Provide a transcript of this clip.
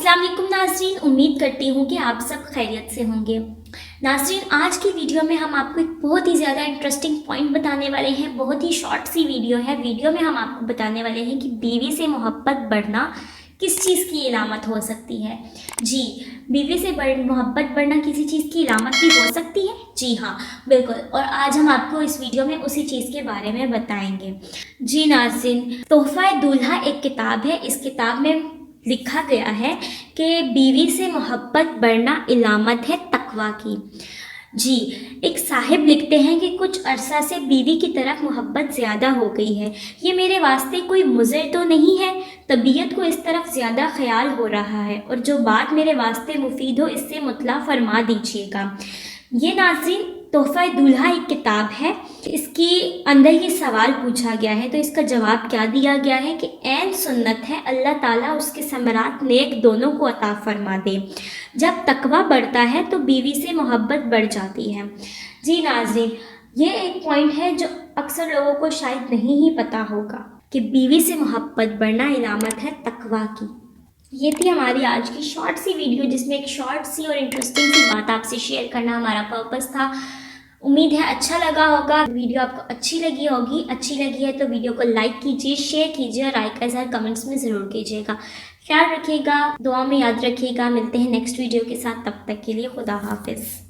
अस्सलाम वालेकुम नाज़रीन, उम्मीद करती हूँ कि आप सब खैरियत से होंगे। नाज़रीन, आज की वीडियो में हम आपको एक बहुत ही ज़्यादा इंटरेस्टिंग पॉइंट बताने वाले हैं। बहुत ही शॉर्ट सी वीडियो है। वीडियो में हम आपको बताने वाले हैं कि बीवी से मोहब्बत बढ़ना किस चीज़ की इलामत हो सकती है। जी, बीवी से मोहब्बत बढ़ना किसी चीज़ की इलामत भी हो सकती है। जी हाँ, बिल्कुल। और आज हम आपको इस वीडियो में उसी चीज़ के बारे में बताएंगे। जी नाज़रीन, तोहफ़ा दूल्हा एक किताब है। इस किताब में लिखा गया है कि बीवी से मोहब्बत बढ़ना इलामत है तकवा की। जी, एक साहिब लिखते हैं कि कुछ अरसा से बीवी की तरफ मोहब्बत ज़्यादा हो गई है। ये मेरे वास्ते कोई मुज़र तो नहीं है, तबीयत को इस तरफ ज़्यादा ख्याल हो रहा है और जो बात मेरे वास्ते मुफीद हो इससे मुतला फरमा दीजिएगा। ये नाज़रीन तोहफ़ा दूल्हा एक किताब है। इसके अंदर ये सवाल पूछा गया है तो इसका जवाब क्या दिया गया है कि ऐन सुन्नत है, अल्लाह ताला उसके समरात नेक दोनों को अता फरमा दे। जब तकवा बढ़ता है तो बीवी से मोहब्बत बढ़ जाती है। जी नाज़रीन, ये एक पॉइंट है जो अक्सर लोगों को शायद नहीं ही पता होगा कि बीवी से मोहब्बत बढ़ना इलामत है तकवा की। ये थी हमारी आज की शॉर्ट सी वीडियो, जिसमें एक शॉर्ट सी और इंटरेस्टिंग सी बात आपसे शेयर करना हमारा पर्पस था। उम्मीद है अच्छा लगा होगा। वीडियो आपको अच्छी लगी होगी। अच्छी लगी है तो वीडियो को लाइक कीजिए, शेयर कीजिए और राय का इज़हार कमेंट्स में ज़रूर कीजिएगा। ख्याल रखिएगा, दुआ में याद रखिएगा। मिलते हैं नेक्स्ट वीडियो के साथ, तब तक के लिए खुदा हाफिज़।